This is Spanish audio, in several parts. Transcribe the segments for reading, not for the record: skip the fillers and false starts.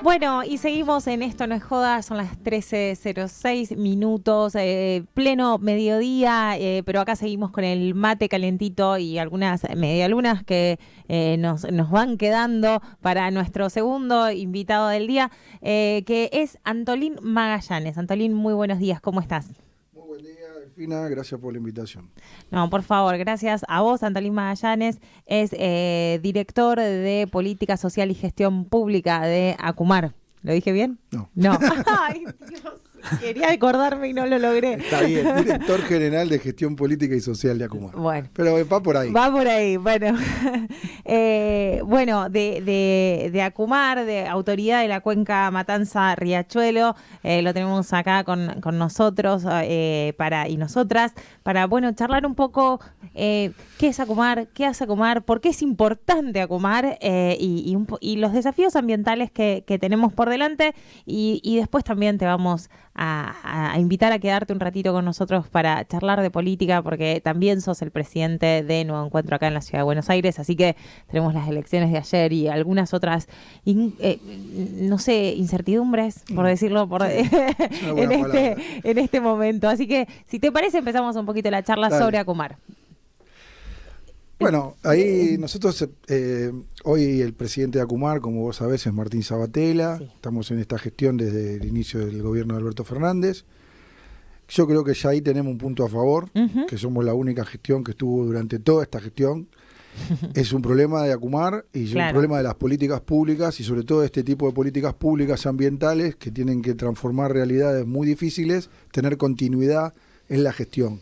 Bueno, y seguimos en Esto No es Joda, son las 13:06 minutos, pleno mediodía, pero acá seguimos con el mate calentito y algunas medialunas que nos van quedando para nuestro segundo invitado del día, que es Antolín Magallanes. Antolín, muy buenos días, ¿cómo estás? Muy buen día, Delfina, gracias por la invitación. No, por favor, gracias a vos. Antolín Magallanes es director de Política Social y Gestión Pública de ACUMAR. ¿Lo dije bien? No. No. Ay, Dios. Quería acordarme y no lo logré. Está bien, director general de Gestión Política y Social de ACUMAR. Bueno. Pero va por ahí. Va por ahí, bueno. Bueno, de ACUMAR, de Autoridad de la Cuenca Matanza-Riachuelo, lo tenemos acá con nosotros y nosotras, para, bueno, charlar un poco qué es ACUMAR, qué hace ACUMAR, por qué es importante ACUMAR y los desafíos ambientales que tenemos por delante y después también te vamos a invitar a quedarte un ratito con nosotros para charlar de política, porque también sos el presidente de Nuevo Encuentro acá en la Ciudad de Buenos Aires, así que tenemos las elecciones de ayer y algunas otras, no sé, incertidumbres, por decirlo en este momento. Así que, si te parece, empezamos un poquito la charla sobre ACUMAR. Bueno, ahí nosotros, hoy el presidente de ACUMAR, como vos sabés, es Martín Sabatella. Sí. Estamos en esta gestión desde el inicio del gobierno de Alberto Fernández. Yo creo que ya ahí tenemos un punto a favor, que somos la única gestión que estuvo durante toda esta gestión. Es un problema de ACUMAR y es un problema de las políticas públicas y sobre todo este tipo de políticas públicas ambientales que tienen que transformar realidades muy difíciles, tener continuidad en la gestión.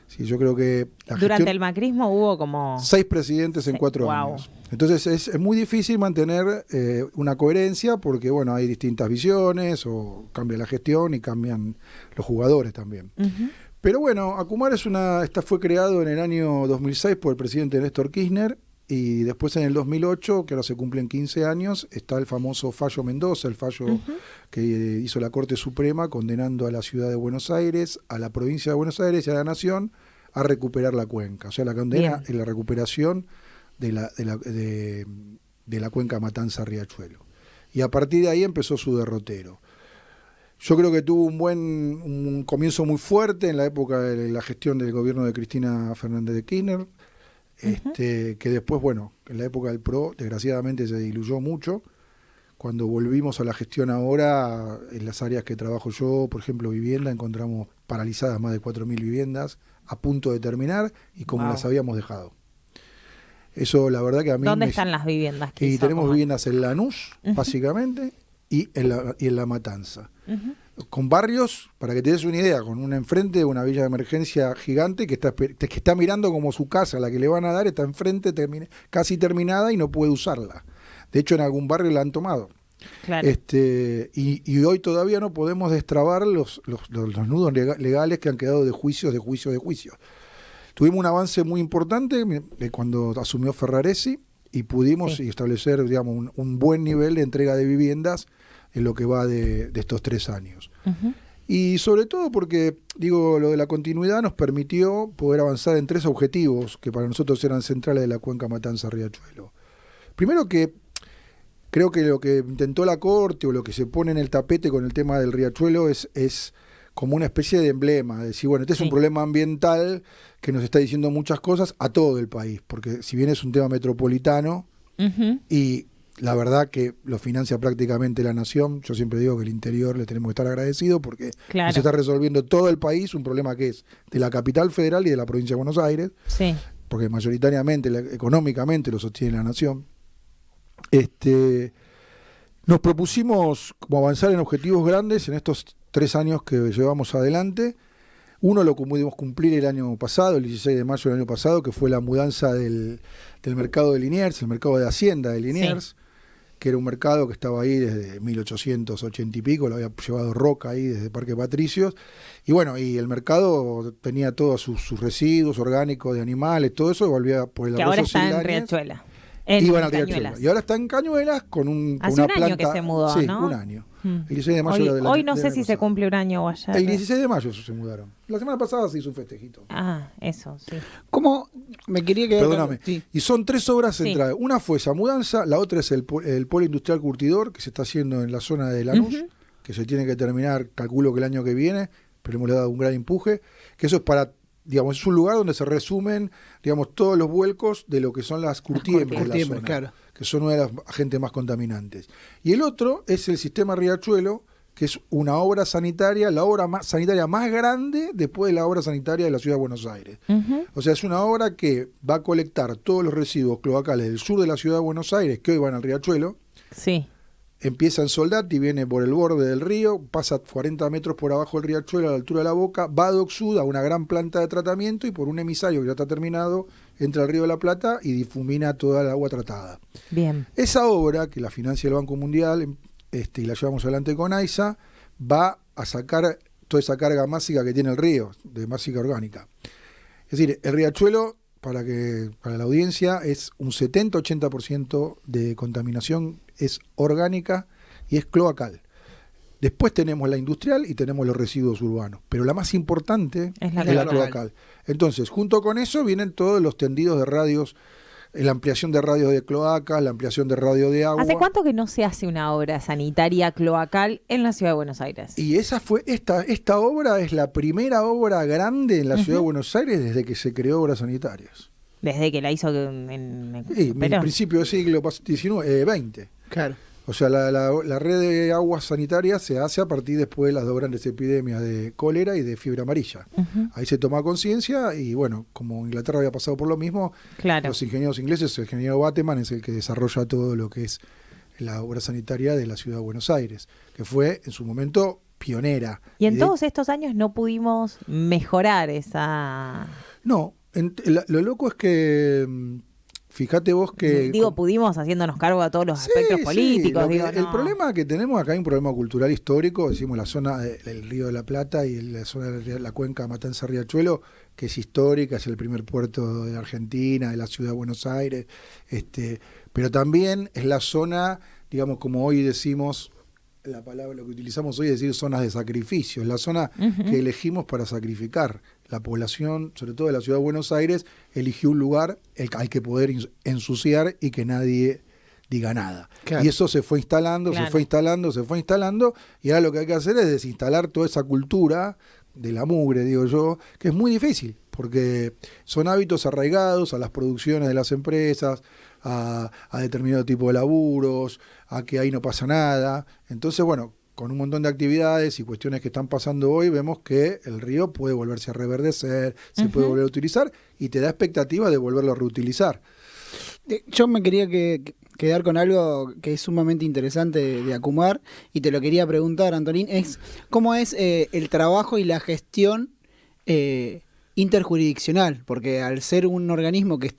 Sí, yo creo que durante el macrismo hubo como 6 presidentes en 4 años. Entonces es muy difícil mantener una coherencia porque bueno, hay distintas visiones o cambia la gestión y cambian los jugadores también. Pero bueno, ACUMAR fue creado en el año 2006 por el presidente Néstor Kirchner y después en el 2008, que ahora se cumplen 15 años, está el famoso fallo Mendoza, el fallo que hizo la Corte Suprema condenando a la ciudad de Buenos Aires, a la provincia de Buenos Aires y a la nación a recuperar la cuenca. O sea, la condena es la recuperación de la cuenca Matanza-Riachuelo. Y a partir de ahí empezó su derrotero. Yo creo que tuvo un comienzo muy fuerte en la época de la gestión del gobierno de Cristina Fernández de Kirchner, que después, bueno, en la época del PRO, desgraciadamente se diluyó mucho. Cuando volvimos a la gestión ahora, en las áreas que trabajo yo, por ejemplo, vivienda, encontramos paralizadas más de 4.000 viviendas a punto de terminar y como las habíamos dejado. Eso, la verdad que a mí... ¿Dónde están las viviendas? Y tenemos viviendas en Lanús, básicamente, y en La Matanza. Con barrios, para que te des una idea, con una enfrente, una villa de emergencia gigante que está mirando como su casa, la que le van a dar, está enfrente, casi terminada y no puede usarla. De hecho, en algún barrio la han tomado. Claro. Y hoy todavía no podemos destrabar los nudos legales que han quedado de juicios. Tuvimos un avance muy importante cuando asumió Ferraresi y pudimos establecer, digamos, un buen nivel de entrega de viviendas en lo que va de estos 3 años. Y sobre todo porque, digo, lo de la continuidad nos permitió poder avanzar en 3 objetivos que para nosotros eran centrales de la cuenca Matanza-Riachuelo. Primero que creo que lo que intentó la Corte o lo que se pone en el tapete con el tema del Riachuelo es como una especie de emblema, de decir, bueno, este es un problema ambiental que nos está diciendo muchas cosas a todo el país, porque si bien es un tema metropolitano y la verdad que lo financia prácticamente la nación, yo siempre digo que el interior le tenemos que estar agradecidos porque se está resolviendo todo el país, un problema que es de la capital federal y de la provincia de Buenos Aires, porque mayoritariamente, económicamente lo sostiene la nación. Nos propusimos como avanzar en objetivos grandes en estos 3 años que llevamos adelante. Uno lo pudimos cumplir el año pasado, el 16 de mayo del año pasado, que fue la mudanza del mercado de Liniers, el mercado de Hacienda de Liniers, que era un mercado que estaba ahí desde 1880 y pico, lo había llevado Roca ahí desde Parque Patricios. Y bueno, y el mercado tenía todos sus residuos orgánicos de animales, todo eso, y volvía por el arroyo Sildañez. Que ahora está en Riachuelo. Iban a Riachuelo. Y ahora está en Cañuelas con una planta. Hace un año que se mudó, sí, ¿no? un año. El 16 de mayo hoy no sé si se cumple un año o ayer. El 16 de mayo se mudaron. La semana pasada se hizo un festejito. Eso, sí. ¿Cómo? Me quería quedar... Perdóname. Sí. Y son 3 obras centrales. Una fue esa mudanza, la otra es el polo industrial curtidor, que se está haciendo en la zona de Lanús, que se tiene que terminar, calculo que el año que viene, pero hemos dado un gran empuje, que eso es para, digamos, es un lugar donde se resumen, digamos, todos los vuelcos de lo que son las curtiembres de la zona, claro, que son una de las agentes más contaminantes. Y el otro es el sistema Riachuelo, que es una obra sanitaria, la obra sanitaria más grande después de la obra sanitaria de la Ciudad de Buenos Aires. O sea, es una obra que va a colectar todos los residuos cloacales del sur de la Ciudad de Buenos Aires, que hoy van al Riachuelo. Sí. Empieza en Soldati, viene por el borde del río, pasa 40 metros por abajo del Riachuelo a la altura de la Boca, va a Dock Sud, a una gran planta de tratamiento, y por un emisario que ya está terminado, entra al Río de la Plata y difumina toda el agua tratada. Bien. Esa obra, que la financia el Banco Mundial y la llevamos adelante con AISA, va a sacar toda esa carga másica que tiene el río, de másica orgánica. Es decir, el Riachuelo, para la audiencia, es un 70-80% de contaminación es orgánica y es cloacal. Después tenemos la industrial y tenemos los residuos urbanos, pero la más importante es la cloacal. Entonces, junto con eso vienen todos los tendidos de radios, la ampliación de radios de cloaca, la ampliación de radio de agua. ¿Hace cuánto que no se hace una obra sanitaria cloacal en la Ciudad de Buenos Aires? Y esta obra es la primera obra grande en la Ciudad de Buenos Aires desde que se creó Obras Sanitarias. Desde que la hizo en el principio del siglo XX. Claro. O sea, la red de aguas sanitarias se hace a partir después de las dos grandes epidemias de cólera y de fiebre amarilla. Ahí se toma conciencia y, bueno, como Inglaterra había pasado por lo mismo, los ingenieros ingleses, el ingeniero Bateman es el que desarrolla todo lo que es la obra sanitaria de la Ciudad de Buenos Aires, que fue en su momento pionera. Y en todos estos años no pudimos mejorar esa... No, lo loco es que... Fíjate vos que... pudimos haciéndonos cargo de todos los aspectos políticos. El problema que tenemos acá, hay un problema cultural histórico, decimos la zona del Río de la Plata y la zona de la cuenca Matanza-Riachuelo, que es histórica, es el primer puerto de Argentina, de la Ciudad de Buenos Aires, pero también es la zona, digamos, como hoy decimos, la palabra, lo que utilizamos hoy es decir zonas de sacrificio, es la zona que elegimos para sacrificar. La población, sobre todo de la Ciudad de Buenos Aires, eligió un lugar al que poder ensuciar y que nadie diga nada. Claro. Y eso se fue instalando, se fue instalando, y ahora lo que hay que hacer es desinstalar toda esa cultura de la mugre, digo yo, que es muy difícil, porque son hábitos arraigados a las producciones de las empresas, a determinado tipo de laburos, a que ahí no pasa nada. Entonces, bueno, con un montón de actividades y cuestiones que están pasando hoy, vemos que el río puede volverse a reverdecer, se puede volver a utilizar y te da expectativa de volverlo a reutilizar. Yo me quería quedar con algo que es sumamente interesante de Acumar y te lo quería preguntar, Antolín, es ¿cómo es el trabajo y la gestión interjurisdiccional? Porque al ser un organismo que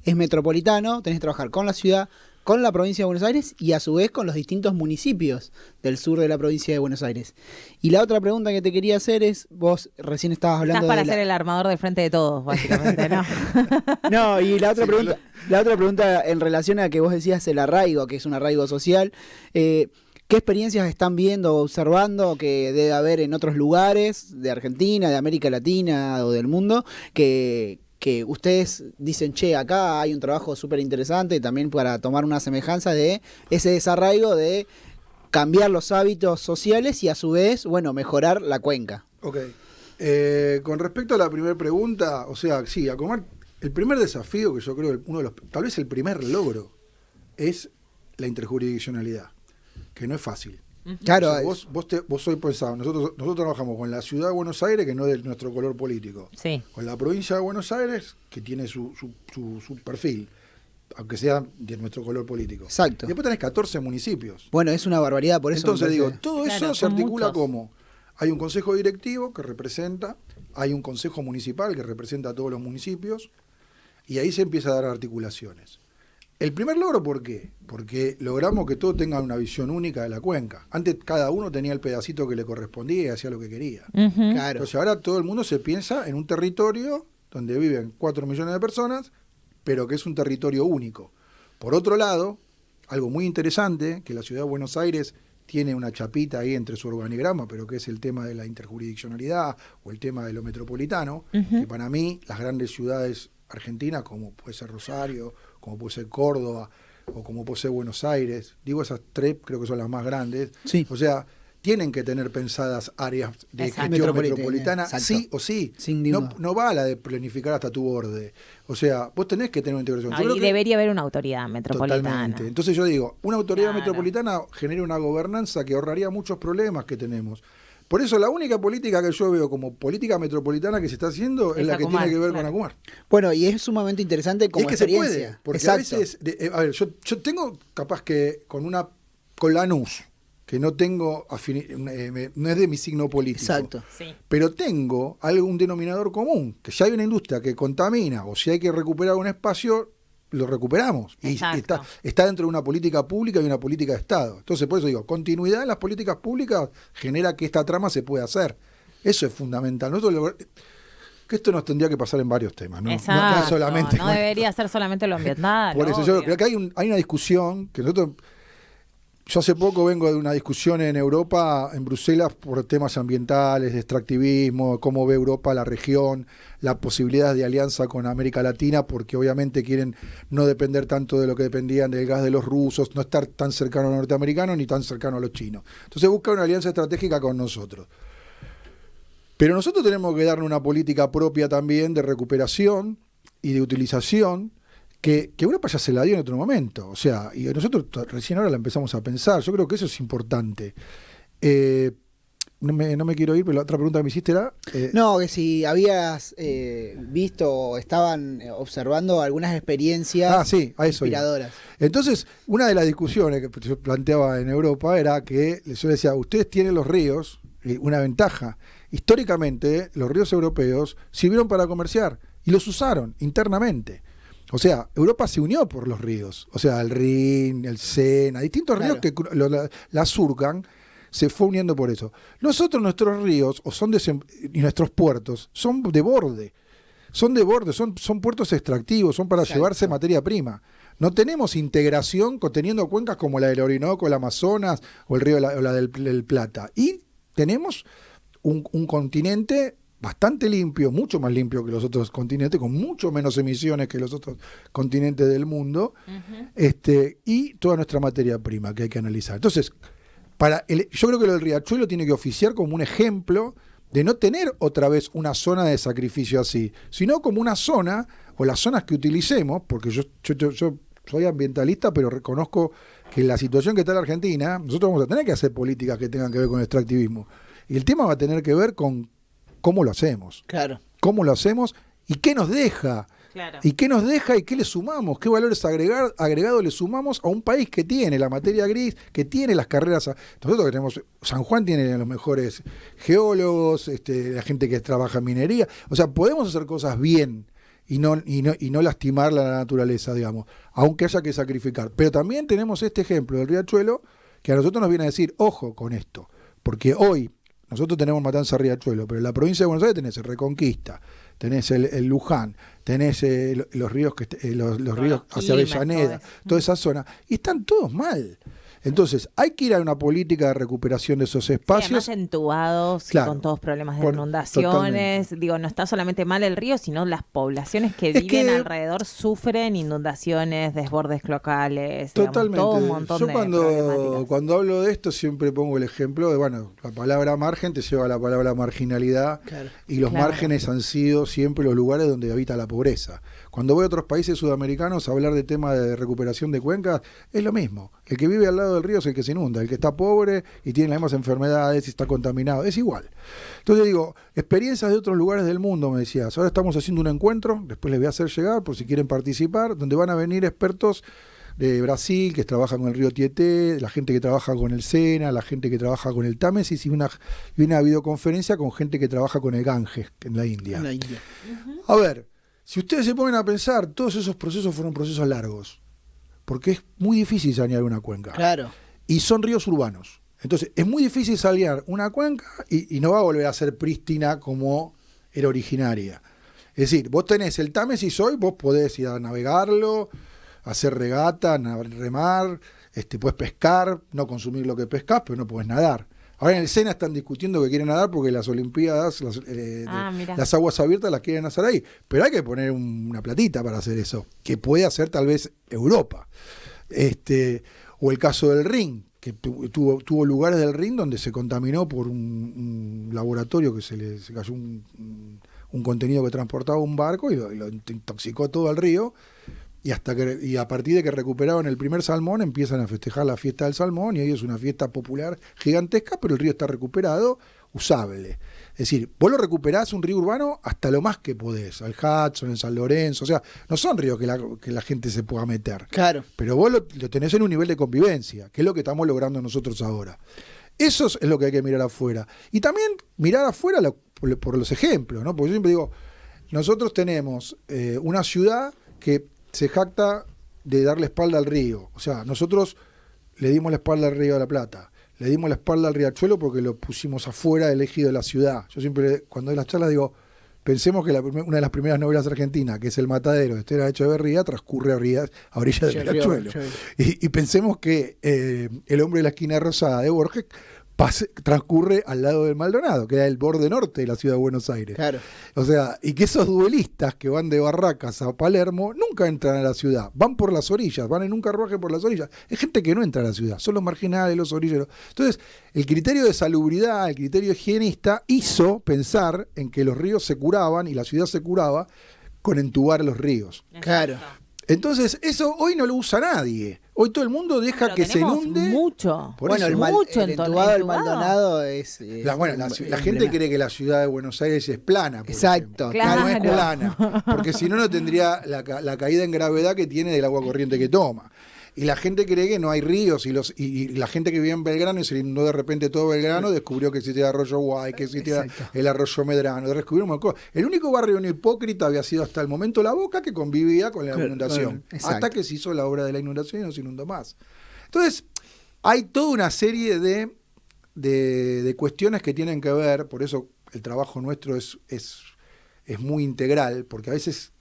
es metropolitano, tenés que trabajar con la ciudad, con la provincia de Buenos Aires y a su vez con los distintos municipios del sur de la provincia de Buenos Aires. Y la otra pregunta que te quería hacer es, vos recién estabas hablando para ser el armador del frente de todos, básicamente, ¿no? No, y la otra pregunta en relación a que vos decías el arraigo, que es un arraigo social, ¿qué experiencias están viendo o observando que debe haber en otros lugares de Argentina, de América Latina o del mundo, que ustedes dicen, che, acá hay un trabajo súper interesante también para tomar una semejanza de ese desarraigo de cambiar los hábitos sociales y a su vez, bueno, mejorar la cuenca? Ok. Con respecto a la primera pregunta, o sea, sí, Acumar, el primer desafío que yo creo, tal vez el primer logro, es la interjurisdiccionalidad, que no es fácil. Claro, o sea, vos sois pensado, nosotros trabajamos con la Ciudad de Buenos Aires, que no es de nuestro color político, con la provincia de Buenos Aires, que tiene su perfil, aunque sea de nuestro color político. Exacto. Y después tenés 14 municipios. Bueno, es una barbaridad, por eso. Entonces digo, todo eso se articula como, hay un consejo directivo que representa, hay un consejo municipal que representa a todos los municipios, y ahí se empieza a dar articulaciones. El primer logro, ¿por qué? Porque logramos que todos tengan una visión única de la cuenca. Antes cada uno tenía el pedacito que le correspondía y hacía lo que quería. Claro. Entonces ahora todo el mundo se piensa en un territorio donde viven 4 millones de personas, pero que es un territorio único. Por otro lado, algo muy interesante, que la Ciudad de Buenos Aires tiene una chapita ahí entre su organigrama, pero que es el tema de la interjurisdiccionalidad o el tema de lo metropolitano, que para mí las grandes ciudades argentinas, como puede ser Rosario, como puede ser Córdoba, o como puede ser Buenos Aires, digo esas tres creo que son las más grandes, Sí. o sea, tienen que tener pensadas áreas de Exacto. gestión metropolitana, sí o sí. Sin duda. No va a la de planificar hasta tu borde. O sea, vos tenés que tener una integración. Yo creo Y que debería haber una autoridad metropolitana. totalmente. Entonces yo digo, una autoridad Claro. metropolitana genera una gobernanza que ahorraría muchos problemas que tenemos. Por eso la única política que yo veo como política metropolitana que se está haciendo es la que Acumar, tiene que ver claro. con Acumar. Bueno, y es sumamente interesante como Y es que experiencia. se puede, porque Exacto. a veces, a ver, yo tengo capaz que con Lanús, que no tengo no es de mi signo político. Exacto. Sí. Pero tengo algún denominador común, que si hay una industria que contamina o si hay que recuperar un espacio, lo recuperamos. Y Exacto. está dentro de una política pública y una política de Estado. Entonces, por eso digo, continuidad en las políticas públicas genera que esta trama se pueda hacer. Eso es fundamental. Que esto nos tendría que pasar en varios temas, ¿no? Exacto. No solamente. No debería ser solamente lo ambiental. Por eso yo obvio. creo que hay una discusión que nosotros. Yo hace poco vengo de una discusión en Europa, en Bruselas, por temas ambientales, de extractivismo, cómo ve Europa la región, la posibilidad de alianza con América Latina, porque obviamente quieren no depender tanto de lo que dependían del gas de los rusos, no estar tan cercano a los norteamericanos ni tan cercano a los chinos. Entonces busca una alianza estratégica con nosotros. Pero nosotros tenemos que darle una política propia también de recuperación y de utilización, que Europa ya se la dio en otro momento. O sea, y nosotros recién ahora la empezamos a pensar. Yo creo que eso es importante. No me quiero ir, pero la otra pregunta que me hiciste era... No, que si habías visto o estaban observando algunas experiencias sí, a eso iba. inspiradoras. Entonces, una de las discusiones que yo planteaba en Europa era que yo decía, ustedes tienen los ríos, una ventaja. Históricamente, los ríos europeos sirvieron para comerciar y los usaron internamente. O sea, Europa se unió por los ríos. O sea, el Rin, el Sena, distintos ríos que la surcan, se fue uniendo por eso. Nosotros, nuestros ríos y nuestros puertos son de borde. Son de borde, son puertos extractivos, son para Exacto. llevarse materia prima. No tenemos integración teniendo cuencas como la del Orinoco, el Amazonas o el río o la del Plata. Y tenemos un continente bastante limpio, mucho más limpio que los otros continentes, con mucho menos emisiones que los otros continentes del mundo, y toda nuestra materia prima que hay que analizar. Entonces, yo creo que lo del Riachuelo tiene que oficiar como un ejemplo de no tener otra vez una zona de sacrificio así, sino como una zona, o las zonas que utilicemos, porque yo soy ambientalista, pero reconozco que en la situación que está la Argentina, nosotros vamos a tener que hacer políticas que tengan que ver con el extractivismo. Y el tema va a tener que ver con cómo lo hacemos. Claro. Cómo lo hacemos y qué nos deja. Claro. Y qué nos deja y qué le sumamos, qué valores agregados le sumamos a un país que tiene la materia gris, que tiene las carreras. Nosotros que tenemos, San Juan tiene los mejores geólogos, la gente que trabaja en minería. O sea, podemos hacer cosas bien y no lastimar la naturaleza, digamos, aunque haya que sacrificar. Pero también tenemos este ejemplo del Riachuelo que a nosotros nos viene a decir, ojo con esto, porque hoy nosotros tenemos Matanza Riachuelo, pero en la provincia de Buenos Aires tenés el Reconquista, tenés el Luján, tenés los ríos los ríos hacia Avellaneda, toda esa zona, y están todos mal. Entonces, hay que ir a una política de recuperación de esos espacios. Sí, además entubados, Claro. con todos problemas de Por- inundaciones. totalmente. Digo, no está solamente mal el río, sino las poblaciones que Es viven que- alrededor sufren inundaciones, desbordes locales, digamos, Totalmente. todo un montón Yo de problemáticas. cuando hablo de esto siempre pongo el ejemplo de, bueno, la palabra margen te lleva a la palabra marginalidad, Claro. y los Claro. márgenes han sido siempre los lugares donde habita la pobreza. Cuando voy a otros países sudamericanos a hablar de temas de recuperación de cuencas, es lo mismo. El que vive al lado del río es el que se inunda, el que está pobre y tiene las mismas enfermedades y está contaminado, es igual. Entonces digo, experiencias de otros lugares del mundo, me decías. Ahora estamos haciendo un encuentro, después les voy a hacer llegar por si quieren participar, donde van a venir expertos de Brasil, que trabajan con el río Tieté, la gente que trabaja con el Sena, la gente que trabaja con el Támesis, y una videoconferencia con gente que trabaja con el Ganges en la India. En la India. A ver, si ustedes se ponen a pensar, todos esos procesos fueron procesos largos, porque es muy difícil sanear una cuenca. Claro. Y son ríos urbanos. Entonces, es muy difícil sanear una cuenca y no va a volver a ser prístina como era originaria. Es decir, vos tenés el Támesis hoy, vos podés ir a navegarlo, hacer regata, remar, Puedes pescar, no consumir lo que pescas, pero no puedes nadar. Ahora en el SENA están discutiendo que quieren nadar porque las Olimpiadas, las aguas abiertas las quieren hacer ahí. Pero hay que poner una platita para hacer eso, que puede hacer tal vez Europa. O el caso del Rin, que tuvo lugares del Rin donde se contaminó por un laboratorio que se cayó un contenido que transportaba un barco y lo intoxicó todo el río. Y a partir de que recuperaban el primer salmón, empiezan a festejar la fiesta del salmón, y hoy es una fiesta popular gigantesca, pero el río está recuperado, usable. Es decir, vos lo recuperás un río urbano hasta lo más que podés, al Hudson, el San Lorenzo, o sea, no son ríos que la gente se pueda meter. Claro. Pero vos lo tenés en un nivel de convivencia, que es lo que estamos logrando nosotros ahora. Eso es lo que hay que mirar afuera. Y también mirar afuera por los ejemplos, ¿no? Porque yo siempre digo, nosotros tenemos una ciudad que se jacta de darle espalda al río. O sea, nosotros le dimos la espalda al Río de la Plata, le dimos la espalda al Riachuelo porque lo pusimos afuera del ejido de la ciudad. Yo siempre, cuando doy las charlas, digo, pensemos que una de las primeras novelas argentinas, que es El Matadero, de Estela Echeverría, transcurre a orillas del Riachuelo. Y pensemos que El hombre de la esquina rosada de Borges transcurre al lado del Maldonado, que era el borde norte de la ciudad de Buenos Aires. Claro. O sea, y que esos duelistas que van de Barracas a Palermo nunca entran a la ciudad, van por las orillas, van en un carruaje por las orillas. Es gente que no entra a la ciudad, son los marginales, los orilleros. Entonces, el criterio de salubridad, el criterio higienista, hizo pensar en que los ríos se curaban y la ciudad se curaba con entubar los ríos. Claro. Entonces, eso hoy no lo usa nadie. Hoy todo el mundo deja que se inunde. Mucho. Bueno, el entubado del Maldonado es. La gente cree que la ciudad de Buenos Aires es plana. Exacto. Claro. No es plana. Porque si no, no tendría la caída en gravedad que tiene del agua corriente que toma. Y la gente cree que no hay ríos, y la gente que vive en Belgrano y se inundó de repente todo Belgrano, descubrió que existía el arroyo Guay, que existía el arroyo Medrano, descubrieron cosas. El único barrio no hipócrita había sido hasta el momento La Boca, que convivía con la inundación, hasta que se hizo la obra de la inundación y no se inundó más. Entonces, hay toda una serie de cuestiones que tienen que ver, por eso el trabajo nuestro es muy integral, porque a veces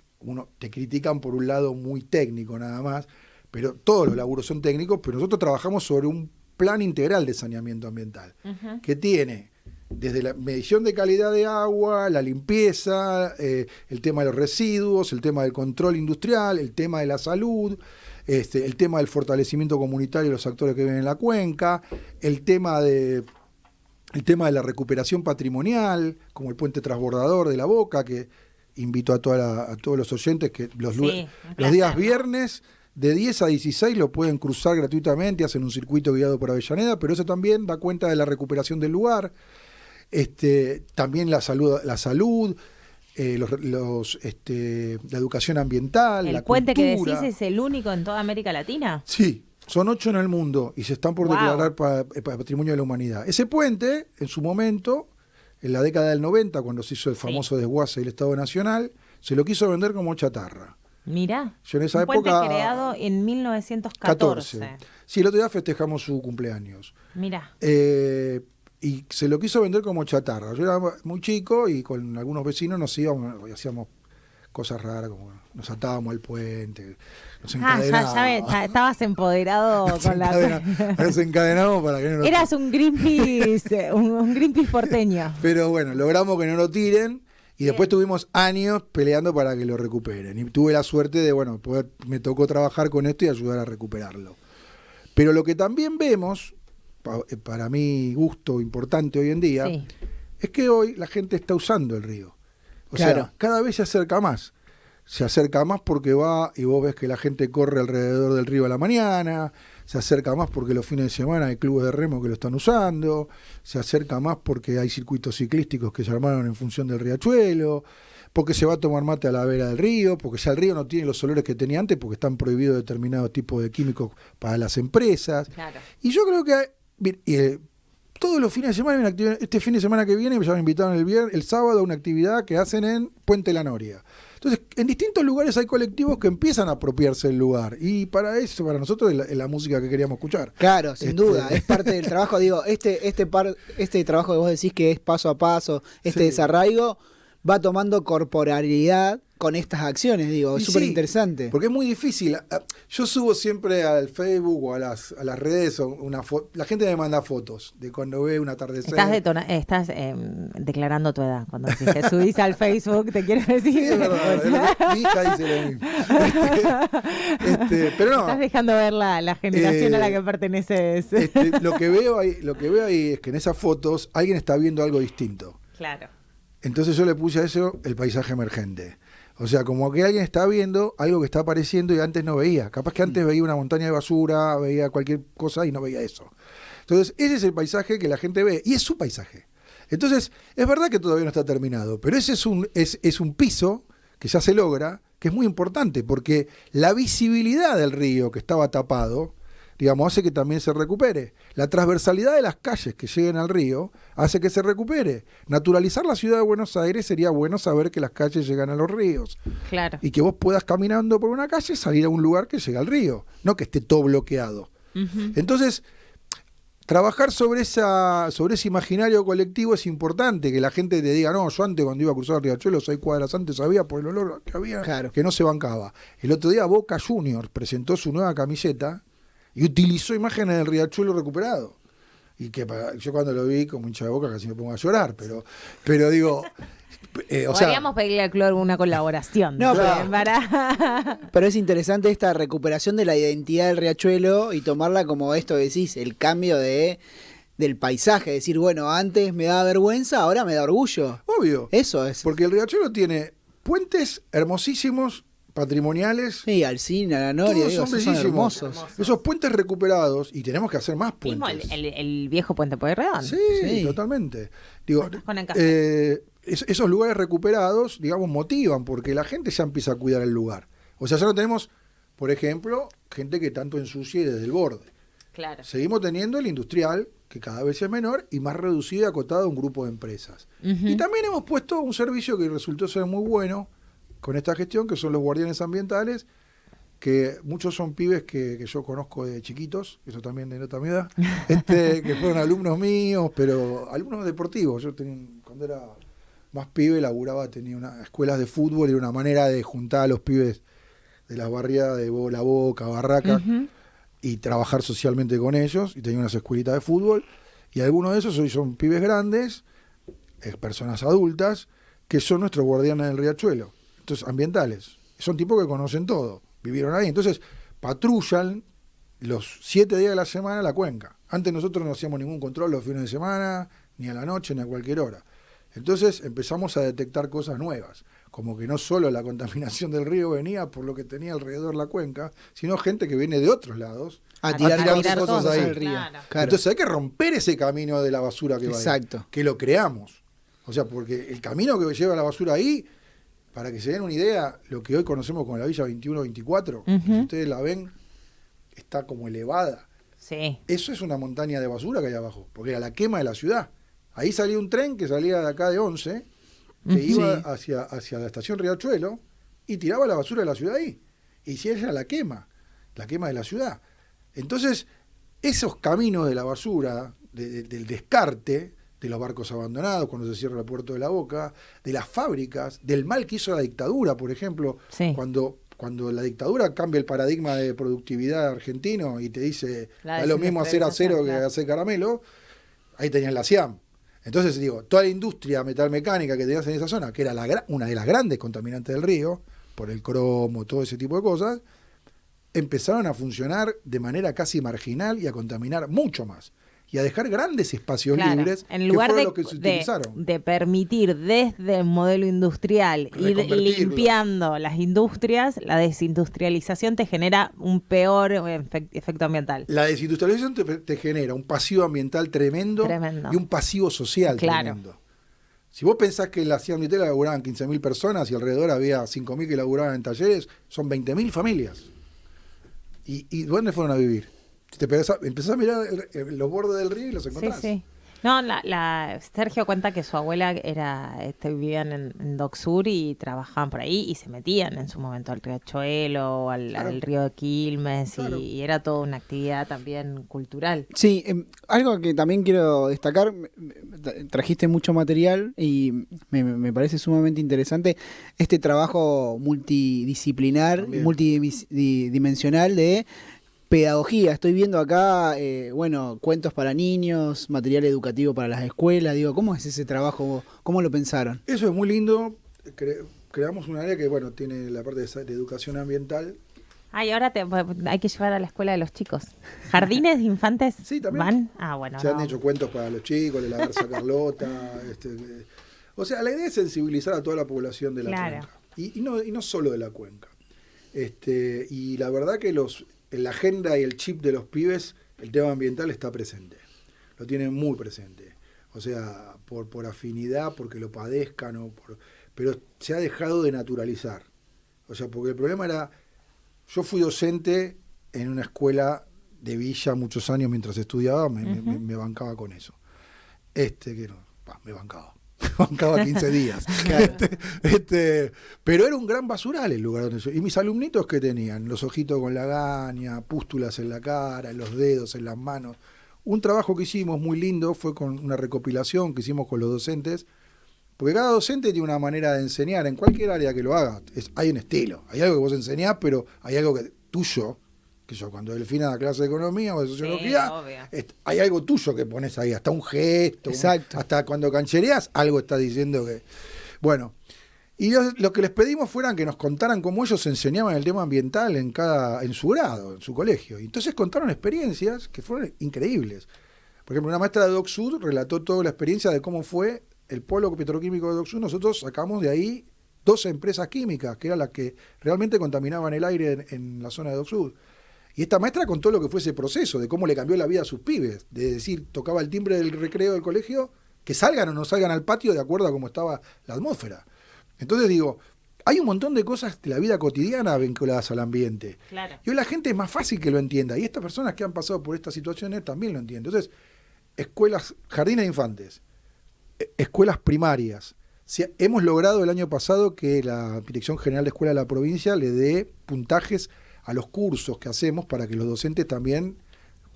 te critican por un lado muy técnico nada más, pero todos los laburos son técnicos, pero nosotros trabajamos sobre un plan integral de saneamiento ambiental, que tiene desde la medición de calidad de agua, la limpieza, el tema de los residuos, el tema del control industrial, el tema de la salud, el tema del fortalecimiento comunitario de los actores que viven en la cuenca, el tema de la recuperación patrimonial, como el puente transbordador de La Boca, que invito a todos los oyentes que los días viernes de 10 a 16 lo pueden cruzar gratuitamente, hacen un circuito guiado por Avellaneda, pero eso también da cuenta de la recuperación del lugar, también la salud, la educación ambiental, ¿El la puente cultura. que decís es el único en toda América Latina? Sí, son 8 en el mundo y se están por declarar Patrimonio de la Humanidad. Ese puente, en su momento, en la década del 90, cuando se hizo el famoso desguace del Estado Nacional, se lo quiso vender como chatarra. Mirá, yo en esa un época, puente creado en 1914. Sí, el otro día festejamos su cumpleaños. Mirá. Y se lo quiso vender como chatarra. Yo era muy chico y con algunos vecinos nos íbamos y hacíamos cosas raras, como nos atábamos al puente, nos encadenábamos. Ya estabas empoderado con nos encadenamos para que no nos... Eras un Greenpeace, un Greenpeace porteño. Pero bueno, logramos que no lo tiren. Y después tuvimos años peleando para que lo recuperen. Y tuve la suerte de, me tocó trabajar con esto y ayudar a recuperarlo. Pero lo que también vemos, para mi gusto importante hoy en día, es que hoy la gente está usando el río. O sea, cada vez se acerca más. Se acerca más porque va y vos ves que la gente corre alrededor del río a la mañana, se acerca más porque los fines de semana hay clubes de remo que lo están usando, se acerca más porque hay circuitos ciclísticos que se armaron en función del riachuelo, porque se va a tomar mate a la vera del río, porque ya el río no tiene los olores que tenía antes porque están prohibidos determinados tipos de químicos para las empresas. Claro. Y yo creo que todos los fines de semana hay una actividad. Este fin de semana que viene ya me invitaron el sábado a una actividad que hacen en Puente La Noria. Entonces, en distintos lugares hay colectivos que empiezan a apropiarse del lugar. Y para nosotros es la música que queríamos escuchar. Claro, sin duda. Es parte del trabajo. Digo, este trabajo que vos decís que es paso a paso, desarraigo, va tomando corporalidad con estas acciones, digo, es súper interesante. Porque es muy difícil. Yo subo siempre al Facebook o a las redes la gente me manda fotos de cuando ve un atardecer. Estás declarando tu edad cuando decís que subís al Facebook, te quiero decir. Sí, es verdad, mi hija dice lo mismo. Pero no. Estás dejando ver la generación a la que perteneces. Lo que veo ahí es que en esas fotos alguien está viendo algo distinto. Claro. Entonces yo le puse a eso el paisaje emergente. O sea, como que alguien está viendo algo que está apareciendo y antes no veía. Capaz que antes veía una montaña de basura, veía cualquier cosa y no veía eso. Entonces, ese es el paisaje que la gente ve y es su paisaje. Entonces, es verdad que todavía no está terminado, pero ese es un piso que ya se logra, que es muy importante, porque la visibilidad del río que estaba tapado, digamos, hace que también se recupere. La transversalidad de las calles que lleguen al río hace que se recupere. Naturalizar la ciudad de Buenos Aires sería bueno saber que las calles llegan a los ríos. Claro. Y que vos puedas caminando por una calle salir a un lugar que llega al río, no que esté todo bloqueado. Uh-huh. Entonces, trabajar sobre ese imaginario colectivo es importante, que la gente te diga, no, yo antes cuando iba a cruzar el Riachuelo 6 cuadras antes sabía por el olor que había, claro, que no se bancaba. El otro día Boca Juniors presentó su nueva camiseta y utilizó imágenes del Riachuelo recuperado. Y que yo cuando lo vi como hincha de Boca casi me pongo a llorar, pero digo... Podríamos pedirle al club una colaboración. No, pero es interesante esta recuperación de la identidad del Riachuelo y tomarla como esto que decís, el cambio del paisaje. Decir, bueno, antes me daba vergüenza, ahora me da orgullo. Obvio. Eso es. Porque el Riachuelo tiene puentes hermosísimos, patrimoniales. Sí, Alsina, la Noria, son hermosos. Esos puentes recuperados, y tenemos que hacer más puentes. Mismo el viejo puente Pueyrredón. Sí, totalmente. Digo, esos lugares recuperados, digamos, motivan, porque la gente ya empieza a cuidar el lugar. O sea, ya no tenemos, por ejemplo, gente que tanto ensucie desde el borde. Claro. Seguimos teniendo el industrial, que cada vez es menor y más reducido y acotado a un grupo de empresas. Uh-huh. Y también hemos puesto un servicio que resultó ser muy bueno con esta gestión, que son los guardianes ambientales, que muchos son pibes que yo conozco de chiquitos, eso también denota mi edad, que fueron alumnos míos, pero alumnos deportivos. Yo cuando era más pibe tenía unas escuelas de fútbol y una manera de juntar a los pibes de las barriadas de La Boca, Barraca, uh-huh, y trabajar socialmente con ellos, y tenía unas escuelitas de fútbol, y algunos de esos hoy son pibes grandes, personas adultas, que son nuestros guardianes del Riachuelo. Entonces, ambientales. Son tipos que conocen todo, vivieron ahí. Entonces, patrullan los 7 días de la semana la cuenca. Antes nosotros no hacíamos ningún control los fines de semana, ni a la noche, ni a cualquier hora. Entonces empezamos a detectar cosas nuevas, como que no solo la contaminación del río venía por lo que tenía alrededor la cuenca, sino gente que viene de otros lados a tirar cosas ahí. Al río. Claro. Entonces hay que romper ese camino de la basura que va ahí, que lo creamos. O sea, porque el camino que lleva la basura ahí, para que se den una idea, lo que hoy conocemos como la Villa 21-24, uh-huh, si ustedes la ven, está como elevada. Sí. Eso es una montaña de basura que hay abajo, porque era la quema de la ciudad. Ahí salía un tren que salía de acá de 11, que iba hacia la estación Riachuelo y tiraba la basura de la ciudad ahí. Y si era la quema de la ciudad. Entonces, esos caminos de la basura, del descarte, de los barcos abandonados cuando se cierra el puerto de La Boca, de las fábricas, del mal que hizo la dictadura, por ejemplo, sí, cuando la dictadura cambia el paradigma de productividad argentino y te dice, da lo mismo hacer acero que hacer caramelo, ahí tenían la CIAM. Entonces, digo, toda la industria metalmecánica que tenías en esa zona, que era una de las grandes contaminantes del río, por el cromo, todo ese tipo de cosas, empezaron a funcionar de manera casi marginal y a contaminar mucho más. Y a dejar grandes espacios libres, en lugar que fueron los que se utilizaron. De permitir desde el modelo industrial ir limpiando las industrias, la desindustrialización te genera un peor efecto ambiental. La desindustrialización te genera un pasivo ambiental tremendo y un pasivo social tremendo. Si vos pensás que en la ciudad de laburaban 15.000 personas y alrededor había 5.000 que laburaban en talleres, son 20.000 familias. ¿Y dónde fueron a vivir? Si te empezás a mirar los bordes del río y los encontrás. Sí, sí. No, Sergio cuenta que su abuela vivían en Dock Sur y trabajaban por ahí y se metían en su momento al Riachuelo, al río de Quilmes, Claro. y era toda una actividad también cultural. Sí, algo que también quiero destacar, trajiste mucho material y me parece sumamente interesante este trabajo multidisciplinar, También. multidimensional de pedagogía. Estoy viendo acá, cuentos para niños, material educativo para las escuelas. Digo, ¿cómo es ese trabajo? ¿Cómo lo pensaron? Eso es muy lindo. Creamos un área que, bueno, tiene la parte de educación ambiental. Y ahora hay que llevar a la escuela de los chicos. ¿Jardines de infantes Sí, también. van? Ah, bueno. Se han hecho cuentos para los chicos, de la Garza Carlota. O sea, la idea es sensibilizar a toda la población de la cuenca. Y no solo de la cuenca. Y la verdad que en la agenda y el chip de los pibes, el tema ambiental está presente. Lo tienen muy presente. O sea, por afinidad, porque lo padezcan, pero se ha dejado de naturalizar. O sea, porque el problema era... Yo fui docente en una escuela de villa muchos años mientras estudiaba, me bancaba con eso. Me bancaba. Me bancaba 15 días. Pero era un gran basural el lugar donde yo... Y mis alumnitos, ¿qué tenían? Los ojitos con lagaña, pústulas en la cara, en los dedos, en las manos. Un trabajo que hicimos muy lindo fue con una recopilación que hicimos con los docentes, porque cada docente tiene una manera de enseñar, en cualquier área que lo haga, hay un estilo. Hay algo que vos enseñás, pero hay algo tuyo, que yo cuando Delfina da clase de economía o de sociología, hay algo tuyo que pones ahí, hasta un gesto, hasta cuando canchereás, algo está diciendo que... Bueno, y lo que les pedimos fueran que nos contaran cómo ellos enseñaban el tema ambiental en su grado, en su colegio. Y entonces contaron experiencias que fueron increíbles. Por ejemplo, una maestra de Dock Sud relató toda la experiencia de cómo fue el polo petroquímico de Dock Sud. Nosotros sacamos de ahí 12 empresas químicas, que eran las que realmente contaminaban el aire en la zona de Dock Sud. Y esta maestra contó lo que fue ese proceso, de cómo le cambió la vida a sus pibes. De decir, tocaba el timbre del recreo del colegio, que salgan o no salgan al patio de acuerdo a cómo estaba la atmósfera. Entonces digo, hay un montón de cosas de la vida cotidiana vinculadas al ambiente. Claro. Y hoy la gente es más fácil que lo entienda. Y estas personas que han pasado por estas situaciones también lo entienden. Entonces, escuelas, jardines de infantes, escuelas primarias. Hemos logrado el año pasado que la Dirección General de Escuela de la provincia le dé puntajes a los cursos que hacemos para que los docentes también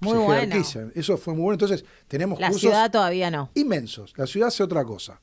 se jerarquicen. Eso fue muy bueno. Entonces, tenemos cursos... La ciudad todavía no. Inmensos. La ciudad hace otra cosa.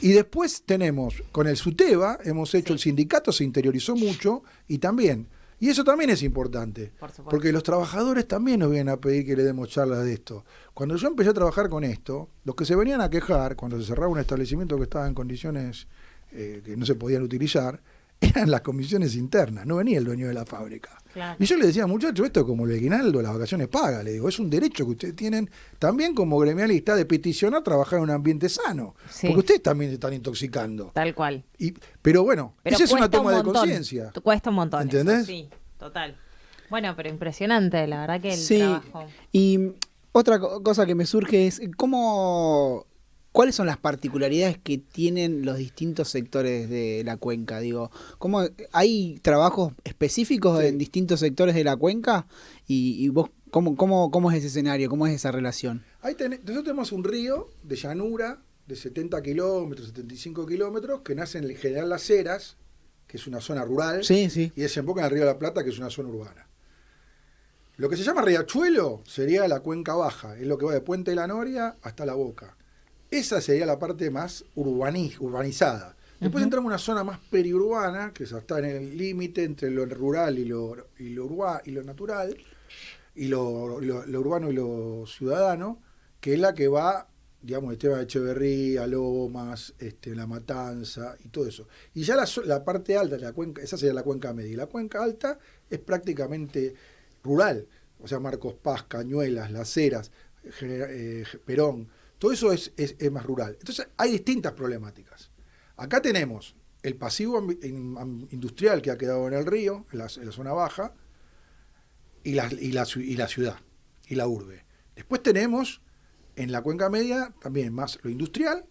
Y después tenemos, con el SUTEBA, hemos hecho, el sindicato se interiorizó mucho y también... Y eso también es importante, porque los trabajadores también nos vienen a pedir que le demos charlas de esto. Cuando yo empecé a trabajar con esto, los que se venían a quejar, cuando se cerraba un establecimiento que estaba en condiciones que no se podían utilizar, eran las comisiones internas, no venía el dueño de la fábrica. Claro. Y yo le decía, muchachos, esto es como el aguinaldo, las vacaciones pagas, le digo, es un derecho que ustedes tienen también como gremialista de peticionar trabajar en un ambiente sano, porque ustedes también se están intoxicando. Tal cual. Pero bueno, esa es una toma de conciencia. Cuesta un montón. ¿Entendés? Eso, sí, total. Bueno, pero impresionante, la verdad que el trabajo. Y otra cosa que me surge es, ¿cuáles son las particularidades que tienen los distintos sectores de la cuenca? Digo, ¿cómo hay trabajos específicos en distintos sectores de la cuenca? Y vos, ¿cómo es ese escenario? ¿Cómo es esa relación? Nosotros tenemos un río de llanura de 70 kilómetros, 75 kilómetros, que nace en General Las Heras, que es una zona rural, sí, sí, y desemboca en el río de la Plata, que es una zona urbana. Lo que se llama Riachuelo sería la cuenca baja, es lo que va de Puente de la Noria hasta La Boca. Esa sería la parte más urbanizada. Después entramos en una zona más periurbana, que está en el límite entre lo rural y lo natural, y lo urbano y lo ciudadano, que es la que va, digamos, el tema de Echeverría, Lomas, La Matanza y todo eso. Y ya la parte alta de la cuenca, esa sería la cuenca media. Y la cuenca alta es prácticamente rural, o sea, Marcos Paz, Cañuelas, Las Heras, Perón. Todo eso es más rural. Entonces hay distintas problemáticas. Acá tenemos el pasivo industrial que ha quedado en el río, en la zona baja, y la ciudad, y la urbe. Después tenemos en la cuenca media también más lo industrial,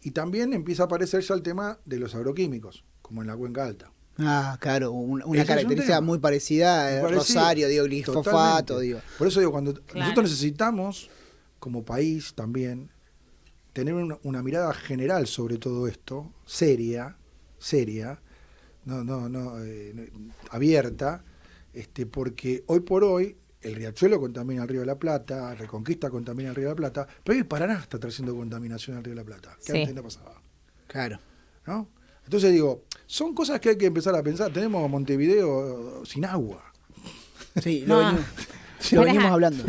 y también empieza a aparecer ya el tema de los agroquímicos, como en la cuenca alta. Ah, claro, una característica muy parecida, Rosario, glifosato, Por eso digo, cuando nosotros necesitamos, como país también, tener una mirada general sobre todo esto, seria, abierta, porque hoy por hoy el Riachuelo contamina el Río de la Plata, Reconquista contamina el Río de la Plata, pero hoy el Paraná está trayendo contaminación al Río de la Plata, que antes no pasaba. Claro. ¿No? Entonces digo, son cosas que hay que empezar a pensar. Tenemos Montevideo sin agua. Sí, lo venimos hablando.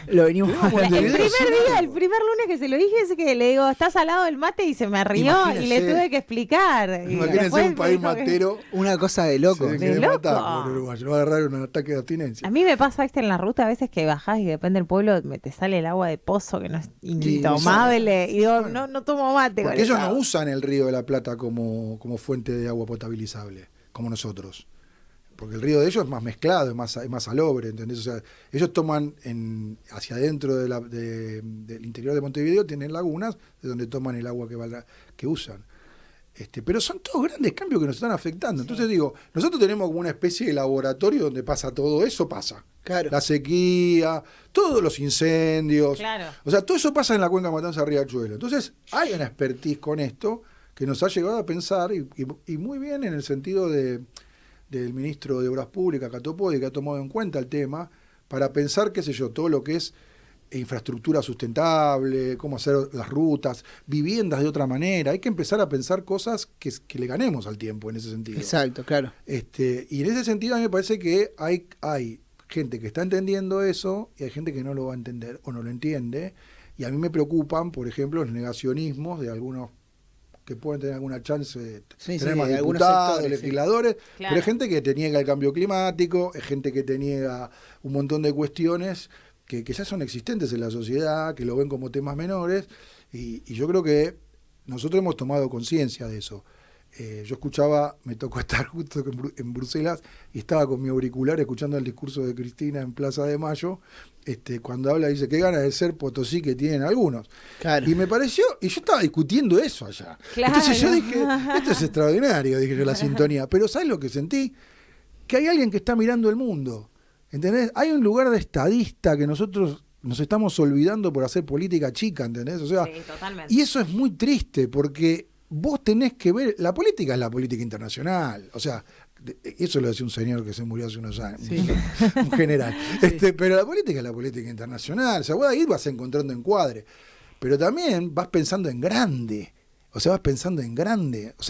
Lo venimos hablando. El primer lunes que se lo dije es que le digo, ¿estás al lado del mate? Y se me rió y le tuve que explicar. Imagínense un país matero. Una cosa de loco. De loco. Matar por Uruguay. Lo va a agarrar un ataque de abstinencia. A mí me pasa, viste, en la ruta a veces que bajás y depende del pueblo, te sale el agua de pozo que no es intomable. Y digo, no tomo mate. Porque ellos no usan el Río de la Plata como fuente de agua potabilizable, como nosotros. Porque el río de ellos es más mezclado, es más salobre, ¿entendés? O sea, ellos toman hacia adentro del interior de Montevideo, tienen lagunas de donde toman el agua que usan. Pero son todos grandes cambios que nos están afectando. Entonces digo, nosotros tenemos como una especie de laboratorio donde pasa todo eso, pasa. Claro. La sequía, todos los incendios. Claro. O sea, todo eso pasa en la cuenca Matanza-Riachuelo. Entonces hay una expertise con esto que nos ha llegado a pensar, y muy bien en el sentido del ministro de Obras Públicas, Catopodi, que ha tomado en cuenta el tema para pensar, qué sé yo, todo lo que es infraestructura sustentable, cómo hacer las rutas, viviendas de otra manera. Hay que empezar a pensar cosas que le ganemos al tiempo en ese sentido. Exacto, claro. Y en ese sentido a mí me parece que hay gente que está entendiendo eso y hay gente que no lo va a entender o no lo entiende. Y a mí me preocupan, por ejemplo, los negacionismos de algunos que pueden tener alguna chance de tener más diputados, sectores, legisladores, claro. Pero hay gente que te niega el cambio climático, hay gente que te niega un montón de cuestiones que ya son existentes en la sociedad, que lo ven como temas menores, y yo creo que nosotros hemos tomado conciencia de eso. Yo me tocó estar justo en Bruselas y estaba con mi auricular escuchando el discurso de Cristina en Plaza de Mayo, cuando habla, dice, qué ganas de ser Potosí que tienen algunos. Claro. Y me pareció, y yo estaba discutiendo eso allá. Claro. Entonces yo dije, esto es extraordinario, dije yo, la sintonía. Pero ¿sabes lo que sentí? Que hay alguien que está mirando el mundo. ¿Entendés? Hay un lugar de estadista que nosotros nos estamos olvidando por hacer política chica, ¿entendés? O sea, sí, totalmente. Y eso es muy triste porque vos tenés que ver, la política es la política internacional, o sea, eso lo decía un señor que se murió hace unos años, sí. Un general, sí. Pero la política es la política internacional, o sea, vos ahí vas encontrando encuadre, pero también vas pensando en grande, o sea,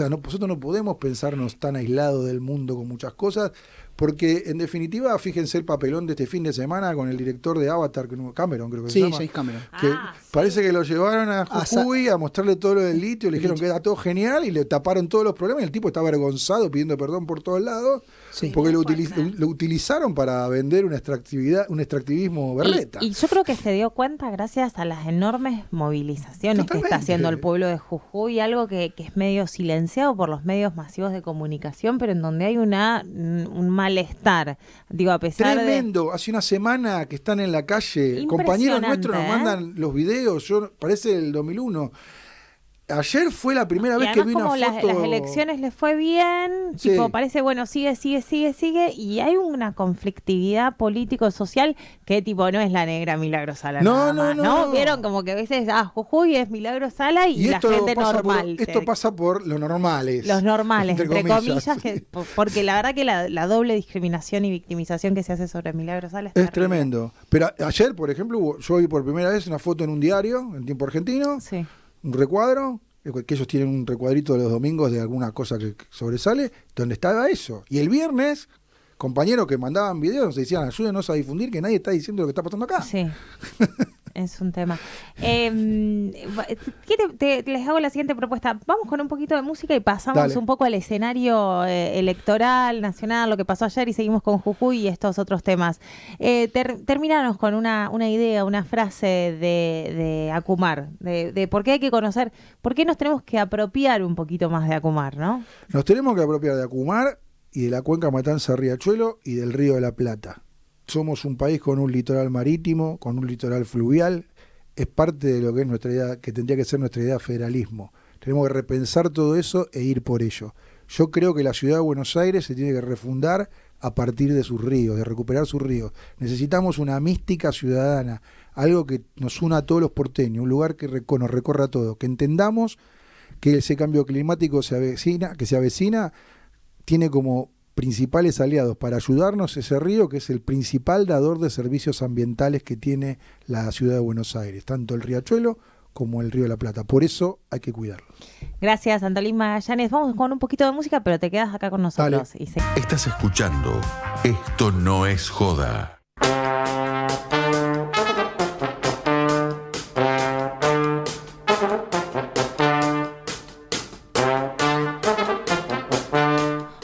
nosotros no podemos pensarnos tan aislados del mundo con muchas cosas, porque en definitiva, fíjense el papelón de este fin de semana con el director de Avatar, Cameron creo que se llama. Sí, James Cameron. Que parece que lo llevaron a Jujuy a mostrarle todo lo del litio, le dijeron que era todo genial y le taparon todos los problemas y el tipo está avergonzado pidiendo perdón por todos lados, porque lo utilizaron para vender un extractivismo berreta. Y yo creo que se dio cuenta gracias a las enormes movilizaciones que está haciendo el pueblo de Jujuy, algo que es medio silenciado por los medios masivos de comunicación, pero en donde hay un malestar, digo, a pesar tremendo. Hace una semana que están en la calle, compañeros nuestros nos mandan los videos, parece el 2001. Ayer fue la primera vez que vi una foto. Las elecciones les fue bien, sí. Tipo, parece, bueno, sigue, y hay una conflictividad político-social que tipo no es la negra Milagro Sala no. Vieron como que a veces, Jujuy es Milagro Sala y la gente normal. Esto pasa por los normales. Los normales, entre comillas porque la verdad que la doble discriminación y victimización que se hace sobre Milagro Sala es tremendo. Pero ayer, por ejemplo, yo vi por primera vez una foto en un diario, en Tiempo Argentino. Sí. Un recuadro, que ellos tienen un recuadrito de los domingos de alguna cosa que sobresale, donde estaba eso. Y el viernes, compañeros que mandaban videos nos decían, ayúdenos a difundir que nadie está diciendo lo que está pasando acá. Sí, es un tema. Les hago la siguiente propuesta. Vamos con un poquito de música y pasamos un poco al escenario electoral, nacional, lo que pasó ayer y seguimos con Jujuy y estos otros temas. Terminanos con una idea, una frase de Acumar, de por qué hay que conocer, por qué nos tenemos que apropiar un poquito más de Acumar, ¿no? Nos tenemos que apropiar de Acumar y de la cuenca Matanza-Riachuelo y del Río de la Plata. Somos un país con un litoral marítimo, con un litoral fluvial, es parte de lo que es nuestra idea, que tendría que ser nuestra idea de federalismo. Tenemos que repensar todo eso e ir por ello. Yo creo que la ciudad de Buenos Aires se tiene que refundar a partir de sus ríos, de recuperar sus ríos. Necesitamos una mística ciudadana, algo que nos una a todos los porteños, un lugar que nos recorra a todos, que entendamos que ese cambio climático que se avecina, tiene como principales aliados para ayudarnos ese río, que es el principal dador de servicios ambientales que tiene la ciudad de Buenos Aires, tanto el riachuelo como el río de la Plata. Por eso hay que cuidarlo. Gracias, Antolín Magallanes. Vamos con un poquito de música, pero te quedas acá con nosotros. Estás escuchando Esto No Es Joda.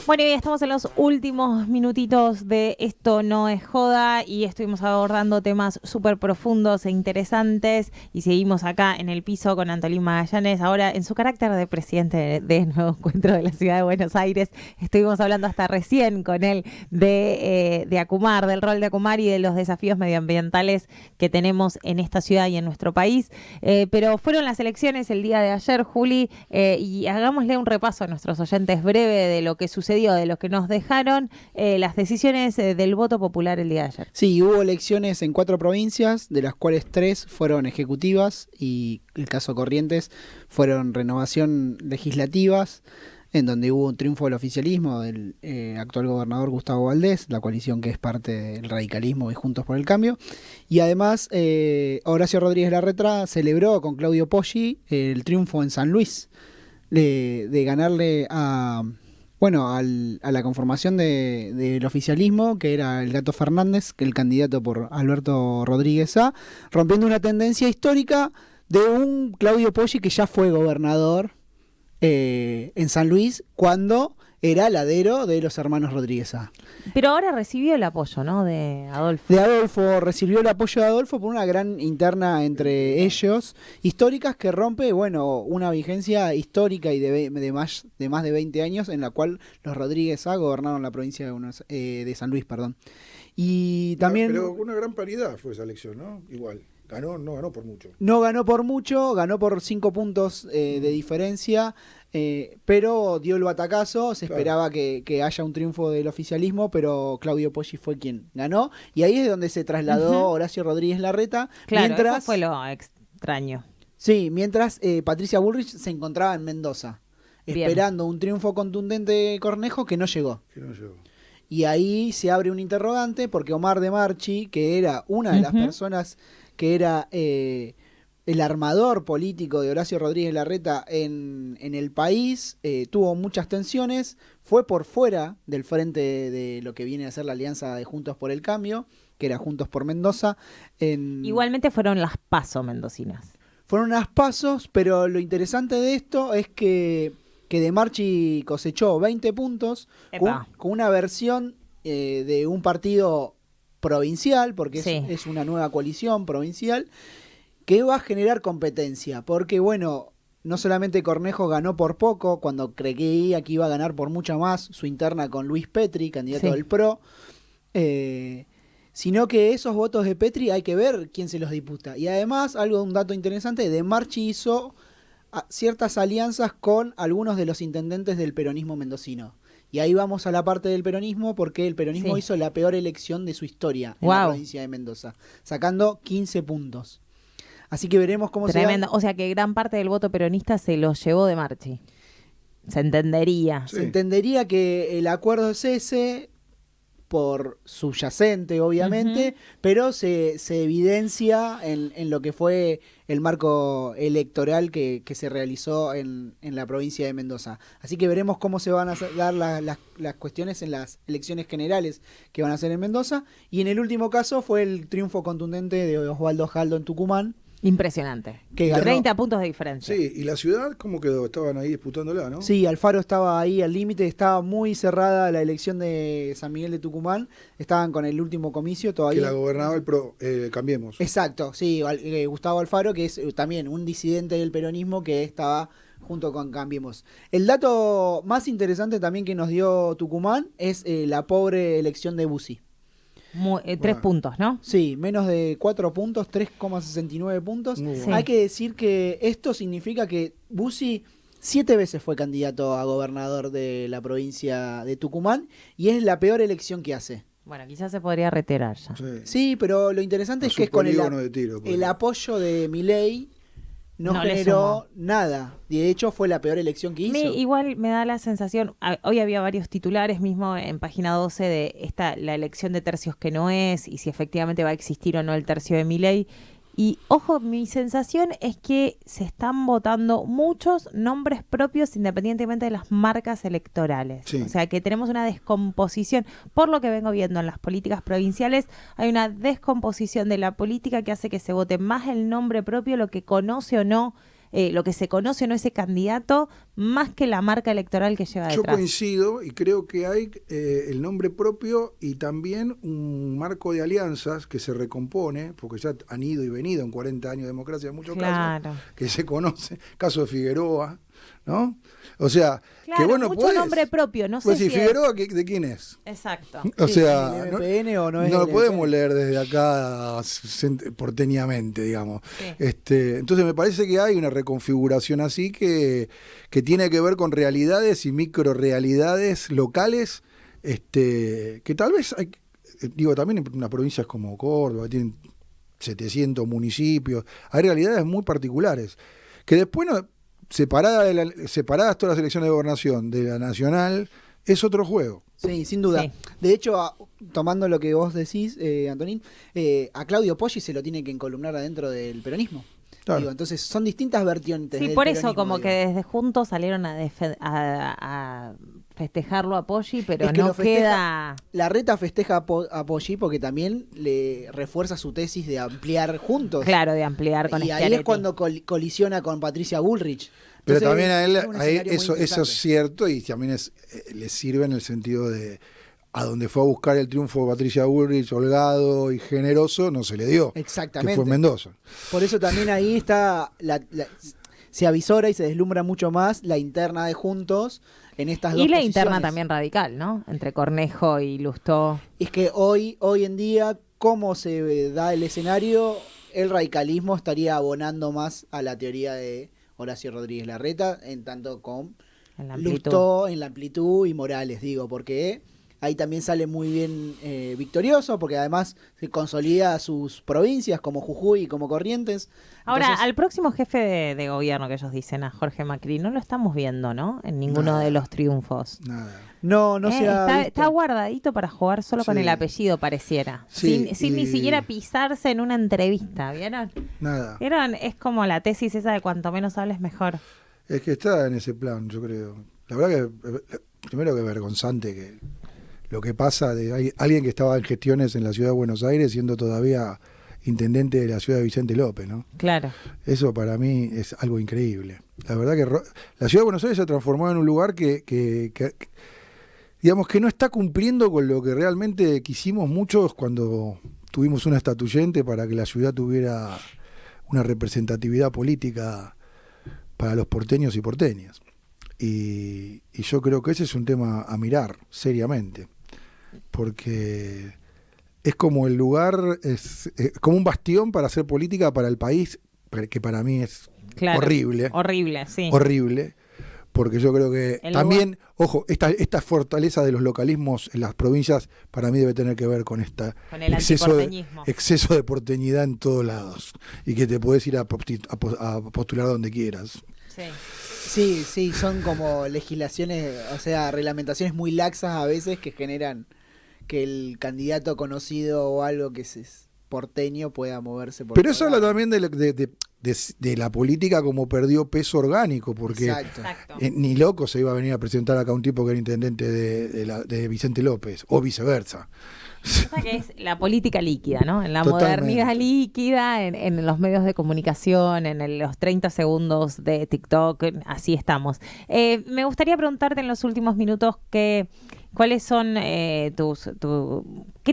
Bueno, y estamos en los últimos minutitos de Esto No Es Joda y estuvimos abordando temas súper profundos e interesantes y seguimos acá en el piso con Antolín Magallanes, ahora en su carácter de presidente de Nuevo Encuentro de la Ciudad de Buenos Aires. Estuvimos hablando hasta recién con él de Acumar, del rol de Acumar y de los desafíos medioambientales que tenemos en esta ciudad y en nuestro país. Pero fueron las elecciones el día de ayer, Juli, y hagámosle un repaso a nuestros oyentes breve de lo que sucedió, de lo que nos dejaron las decisiones del voto popular el día de ayer. Sí, hubo elecciones en 4 provincias, de las cuales 3 fueron ejecutivas y el caso Corrientes fueron renovación legislativas, en donde hubo un triunfo del oficialismo del actual gobernador Gustavo Valdés, la coalición que es parte del radicalismo y Juntos por el Cambio. Y además Horacio Rodríguez Larreta celebró con Claudio Poggi el triunfo en San Luis, de ganarle a la conformación del oficialismo, que era el Gato Fernández, que el candidato por Alberto Rodríguez A, rompiendo una tendencia histórica de un Claudio Poggi que ya fue gobernador en San Luis cuando era ladero de los hermanos Rodríguez A. Pero ahora recibió el apoyo, ¿no?, de Adolfo. De Adolfo, recibió el apoyo de Adolfo por una gran interna entre ellos, históricas, que rompe, una vigencia histórica y de más de 20 años en la cual los Rodríguez A gobernaron la provincia de San Luis, perdón. Y también... Pero una gran paridad fue esa elección, ¿no? Igual. No ganó por mucho. No ganó por mucho, ganó por 5 puntos de diferencia, pero dio el batacazo. Se esperaba que haya un triunfo del oficialismo, pero Claudio Poggi fue quien ganó. Y ahí es donde se trasladó Horacio Rodríguez Larreta. Claro, eso fue lo extraño. Sí, mientras Patricia Bullrich se encontraba en Mendoza, esperando un triunfo contundente de Cornejo que no llegó. Y ahí se abre un interrogante, porque Omar de Marchi, que era una de las personas que era el armador político de Horacio Rodríguez Larreta en el país, tuvo muchas tensiones, fue por fuera del frente de lo que viene a ser la alianza de Juntos por el Cambio, que era Juntos por Mendoza. Igualmente fueron las PASO mendocinas. Fueron unas pasos, pero lo interesante de esto es que De Marchi cosechó 20 puntos con una versión de un partido provincial, porque es una nueva coalición provincial, que va a generar competencia, porque no solamente Cornejo ganó por poco, cuando creía que iba a ganar por mucha más su interna con Luis Petri, candidato del PRO, sino que esos votos de Petri hay que ver quién se los disputa. Y además, un dato interesante, De Marchi hizo ciertas alianzas con algunos de los intendentes del peronismo mendocino. Y ahí vamos a la parte del peronismo, porque el peronismo hizo la peor elección de su historia en la provincia de Mendoza, sacando 15 puntos. Así que veremos cómo Tremendo. O sea que gran parte del voto peronista se lo llevó De Marchi. Se entendería. Se entendería que el acuerdo es ese, por subyacente, obviamente, pero se evidencia en lo que fue el marco electoral que se realizó en la provincia de Mendoza. Así que veremos cómo se van a dar las cuestiones en las elecciones generales que van a hacer en Mendoza. Y en el último caso fue el triunfo contundente de Osvaldo Jaldo en Tucumán. Impresionante. Que ganó 30 puntos de diferencia. Sí, ¿y la ciudad cómo quedó? Estaban ahí disputándola, ¿no? Sí, Alfaro estaba ahí al límite, estaba muy cerrada la elección de San Miguel de Tucumán, estaban con el último comicio todavía. Que la gobernaba el PRO, Cambiemos. Exacto, sí, Gustavo Alfaro, que es también un disidente del peronismo que estaba junto con Cambiemos. El dato más interesante también que nos dio Tucumán es la pobre elección de Bussi. 3 puntos, ¿no? Sí, menos de 4 puntos, 3,69 puntos. Hay que decir que esto significa que Bussi 7 veces fue candidato a gobernador de la provincia de Tucumán y es la peor elección que hace. Bueno, quizás se podría retirar ya. Sí, pero lo interesante es que con el apoyo de Milei no generó nada. De hecho, fue la peor elección que hizo. Igual me da la sensación, hoy había varios titulares mismo en página 12 de la elección de tercios que no es, y si efectivamente va a existir o no el tercio de Milei. Y ojo, mi sensación es que se están votando muchos nombres propios independientemente de las marcas electorales. Sí. O sea que tenemos una descomposición, por lo que vengo viendo en las políticas provinciales, hay una descomposición de la política que hace que se vote más el nombre propio, lo que conoce o no, lo que se conoce o no ese candidato, más que la marca electoral que lleva detrás. Yo coincido y creo que hay el nombre propio y también un marco de alianzas que se recompone, porque ya han ido y venido en 40 años de democracia en muchos casos, que se conoce, caso de Figueroa, ¿no? O sea, claro, que bueno, mucho nombre propio, no pues sé si Figueroa, ¿de quién es? Exacto. O sea, ¿el MPN o no es no lo el podemos MPN? leer desde acá porteñamente, digamos. Sí. Entonces me parece que hay una reconfiguración así que tiene que ver con realidades y microrealidades locales, que tal vez hay, también en unas provincias como Córdoba, tienen 700 municipios, hay realidades muy particulares, que después separadas todas las elecciones de gobernación de la nacional, es otro juego. Sí, sin duda. Sí. De hecho, tomando lo que vos decís, Antonín, a Claudio Poggi se lo tiene que encolumnar adentro del peronismo. Claro. Digo, entonces son distintas vertientes. Sí, del por eso peronismo, como digo. que desde Juntos salieron a festejarlo a Poggi, pero Es que no lo festeja- queda... Larreta festeja a Poggi porque también le refuerza su tesis de ampliar juntos. Claro, de ampliar con Y ahí Schiaretti. es cuando colisiona con Patricia Bullrich. Pero Entonces, también a él, es un escenario muy eso interesante. es cierto y también le sirve en el sentido de a donde fue a buscar el triunfo Patricia Bullrich, holgado y generoso, no se le dio. Exactamente. Que fue en Mendoza. Por eso también ahí está, se avisora y se deslumbra mucho más la interna de Juntos en estas dos Y la posiciones. interna también radical, ¿no? Entre Cornejo y Lustó. Es que hoy en día, cómo se da el escenario, el radicalismo estaría abonando más a la teoría de Horacio Rodríguez Larreta, en tanto con En la amplitud. Lustó en la amplitud y Morales, digo, porque ahí también sale muy bien victorioso, porque además se consolida sus provincias como Jujuy y como Corrientes. Ahora, Entonces, al próximo jefe de gobierno que ellos dicen, a Jorge Macri, no lo estamos viendo, ¿no? En ninguno Nada. de los triunfos. Nada. no se ha visto. Está guardadito para jugar solo con Sí. el apellido, pareciera. Sí, sin ni y- siquiera pisarse en una entrevista, ¿vieron? Nada. ¿Vieron? Es como la tesis esa de cuanto menos hables mejor. Es que está en ese plan, yo creo. La verdad que, primero que es vergonzante que lo que pasa de alguien que estaba en gestiones en la ciudad de Buenos Aires siendo todavía intendente de la ciudad de Vicente López, ¿no? Claro. Eso para mí es algo increíble. La verdad que la ciudad de Buenos Aires se ha transformado en un lugar que digamos que no está cumpliendo con lo que realmente quisimos muchos cuando tuvimos una estatuyente para que la ciudad tuviera una representatividad política para los porteños y porteñas. Y yo creo que ese es un tema a mirar seriamente, porque es como el lugar, es como un bastión para hacer política para el país, que para mí es Claro. horrible, Horrible, sí. horrible, porque yo creo que El también, ojo, esta fortaleza de los localismos en las provincias para mí debe tener que ver con esta Con el exceso antiporteñismo. de porteñidad en todos lados y que te podés ir a postular donde quieras. Sí. Sí, son como legislaciones, o sea, reglamentaciones muy laxas a veces que generan que el candidato conocido o algo que es porteño pueda moverse por Pero otro eso habla lado. también de la política como perdió peso orgánico, porque Exacto. Exacto. ni loco se iba a venir a presentar acá un tipo que era intendente de Vicente López, o viceversa. Pasa que es la política líquida, ¿no? En la Totalmente. modernidad líquida, en los medios de comunicación, en los 30 segundos de TikTok, así estamos. Me gustaría preguntarte en los últimos minutos cuáles son ¿qué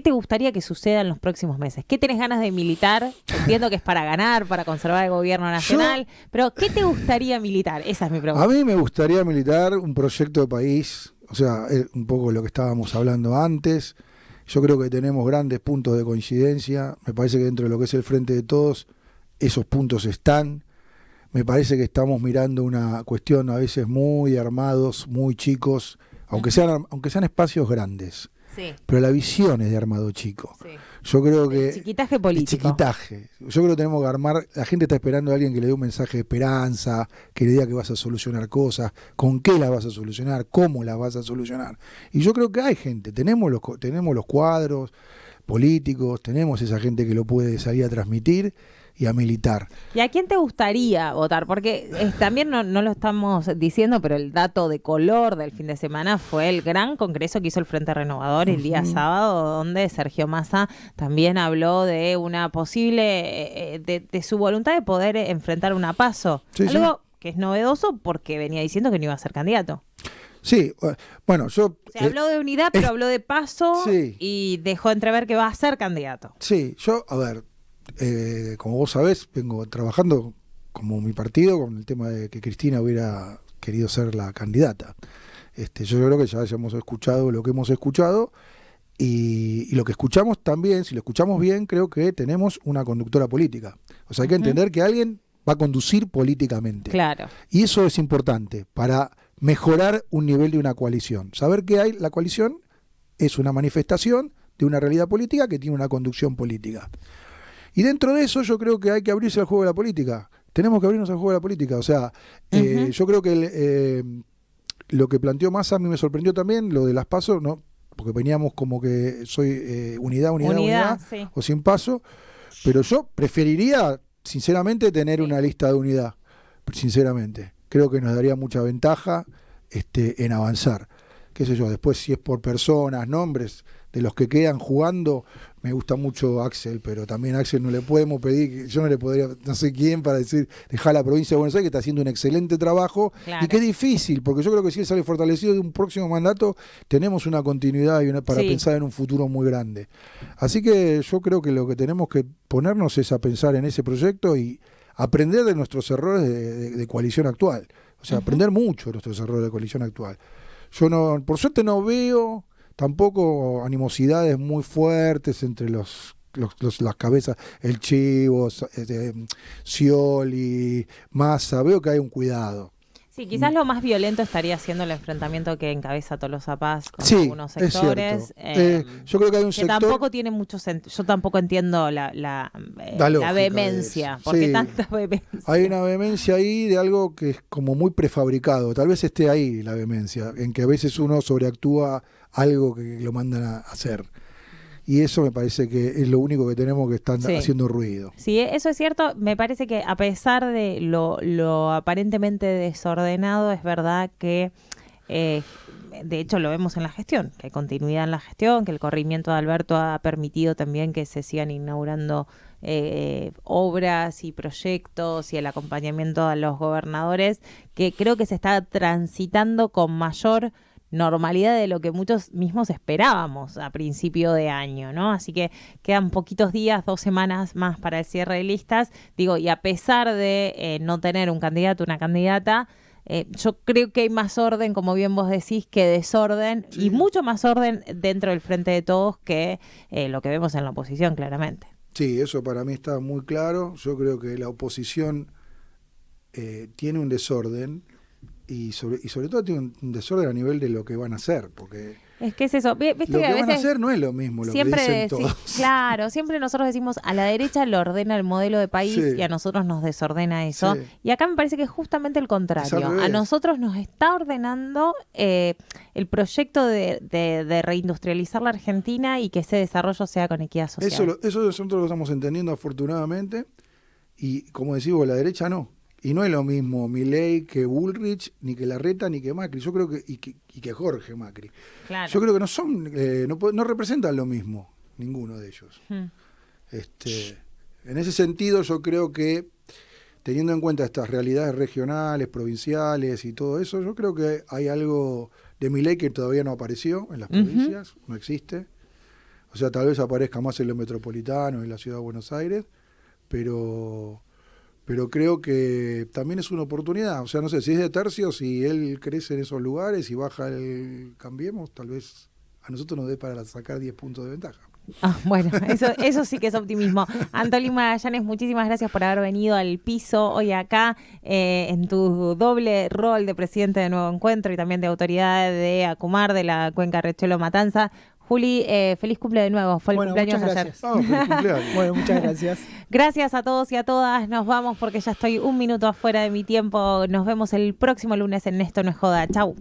te gustaría que suceda en los próximos meses? ¿Qué tenés ganas de militar? Entiendo que es para ganar, para conservar el gobierno nacional, pero ¿qué te gustaría militar? Esa es mi pregunta. A mí me gustaría militar un proyecto de país, o sea, un poco lo que estábamos hablando antes. Yo creo que tenemos grandes puntos de coincidencia. Me parece que dentro de lo que es el Frente de Todos, esos puntos están. me parece que estamos mirando una cuestión a veces muy armados, muy chicos, aunque sean espacios grandes. Sí. Pero la visión es de armado chico. Sí. Yo creo que... El chiquitaje político. El chiquitaje. Yo creo que tenemos que armar... La gente está esperando a alguien que le dé un mensaje de esperanza, que le diga que vas a solucionar cosas, con qué las vas a solucionar, cómo las vas a solucionar. Y yo creo que hay gente, tenemos los cuadros políticos, tenemos esa gente que lo puede salir a transmitir y a militar. ¿Y a quién te gustaría votar? Porque también no lo estamos diciendo, pero el dato de color del fin de semana fue el gran congreso que hizo el Frente Renovador el día sábado, donde Sergio Massa también habló de una posible, de su voluntad de poder enfrentar una PASO. Sí, algo que es novedoso porque venía diciendo que no iba a ser candidato. Sí, bueno, yo... Se habló de unidad, pero habló de PASO y dejó entrever que va a ser candidato. Sí, yo, a ver... como vos sabés, vengo trabajando como mi partido con el tema de que Cristina hubiera querido ser la candidata. Yo creo que ya hayamos escuchado lo que hemos escuchado y lo que escuchamos también, si lo escuchamos bien, creo que tenemos una conductora política. O sea, hay que entender que alguien va a conducir políticamente. Claro. Y eso es importante para mejorar un nivel de una coalición. Saber que la coalición es una manifestación de una realidad política que tiene una conducción política. Y dentro de eso yo creo que hay que abrirse al juego de la política. Tenemos que abrirnos al juego de la política. O sea, yo creo que lo que planteó Massa a mí me sorprendió también, lo de las PASO, ¿no? Porque veníamos como que soy unidad, sí. o sin PASO. Pero yo preferiría, sinceramente, tener una lista de unidad. Sinceramente. Creo que nos daría mucha ventaja en avanzar. Qué sé yo, después si es por personas, nombres de los que quedan jugando, me gusta mucho Axel, pero también a Axel no le podemos pedir, yo no le podría, no sé quién, para decir, dejar la provincia de Buenos Aires, que está haciendo un excelente trabajo, claro. Y que es difícil, porque yo creo que si él sale fortalecido de un próximo mandato, tenemos una continuidad para pensar en un futuro muy grande. Así que yo creo que lo que tenemos que ponernos es a pensar en ese proyecto y aprender de nuestros errores de coalición actual. O sea, aprender mucho de nuestros errores de coalición actual. Yo no, por suerte no veo tampoco animosidades muy fuertes entre las cabezas, el Chivo, Scioli, Massa. Veo que hay un cuidado. Sí, quizás lo más violento estaría siendo el enfrentamiento que encabeza Tolosa Paz con sí, algunos sectores. Yo creo que hay un que sector... tampoco tiene mucho sentido. Yo tampoco entiendo la vehemencia. ¿Por qué tanta vehemencia? Hay una vehemencia ahí de algo que es como muy prefabricado. Tal vez esté ahí la vehemencia, en que a veces uno sobreactúa algo que lo mandan a hacer. Y eso me parece que es lo único que tenemos que estar haciendo ruido. Sí, eso es cierto. Me parece que a pesar de lo aparentemente desordenado, es verdad que, de hecho lo vemos en la gestión, que hay continuidad en la gestión, que el corrimiento de Alberto ha permitido también que se sigan inaugurando obras y proyectos y el acompañamiento a los gobernadores, que creo que se está transitando con mayor normalidad de lo que muchos mismos esperábamos a principio de año, ¿no? Así que quedan poquitos días, 2 semanas más para el cierre de listas. Digo, y a pesar de no tener un candidato, una candidata, yo creo que hay más orden, como bien vos decís, que desorden, y mucho más orden dentro del Frente de Todos que lo que vemos en la oposición, claramente. Sí, eso para mí está muy claro. Yo creo que la oposición tiene un desorden. Y sobre todo tiene un desorden a nivel de lo que van a hacer, porque es que es eso. ¿Viste lo que que a veces van a hacer no es lo mismo lo siempre que dicen todos. Claro, siempre nosotros decimos a la derecha lo ordena el modelo de país y a nosotros nos desordena eso. Sí. Y acá me parece que es justamente el contrario. A nosotros nos está ordenando el proyecto de reindustrializar la Argentina y que ese desarrollo sea con equidad social. Eso nosotros lo estamos entendiendo afortunadamente, y como decimos, la derecha no. Y no es lo mismo Milei que Bullrich, ni que Larreta, ni que Macri. Yo creo que y que Jorge Macri. Claro. Yo creo que no son, no representan lo mismo, ninguno de ellos. En ese sentido, yo creo que, teniendo en cuenta estas realidades regionales, provinciales y todo eso, yo creo que hay algo de Milei que todavía no apareció en las provincias, no existe. O sea, tal vez aparezca más en lo metropolitano, en la ciudad de Buenos Aires, pero creo que también es una oportunidad. O sea, no sé, si es de tercios, si él crece en esos lugares y baja el Cambiemos, tal vez a nosotros nos dé para sacar 10 puntos de ventaja. Bueno, eso sí que es optimismo. Antolín Magallanes, muchísimas gracias por haber venido al piso hoy acá en tu doble rol de presidente de Nuevo Encuentro y también de autoridad de Acumar de la Cuenca Riachuelo Matanza. Juli, feliz cumple de nuevo. Fue el cumpleaños ayer. Feliz cumpleaños. Bueno, muchas gracias. Gracias a todos y a todas. Nos vamos porque ya estoy un minuto afuera de mi tiempo. Nos vemos el próximo lunes en Esto No es Joda. Chau.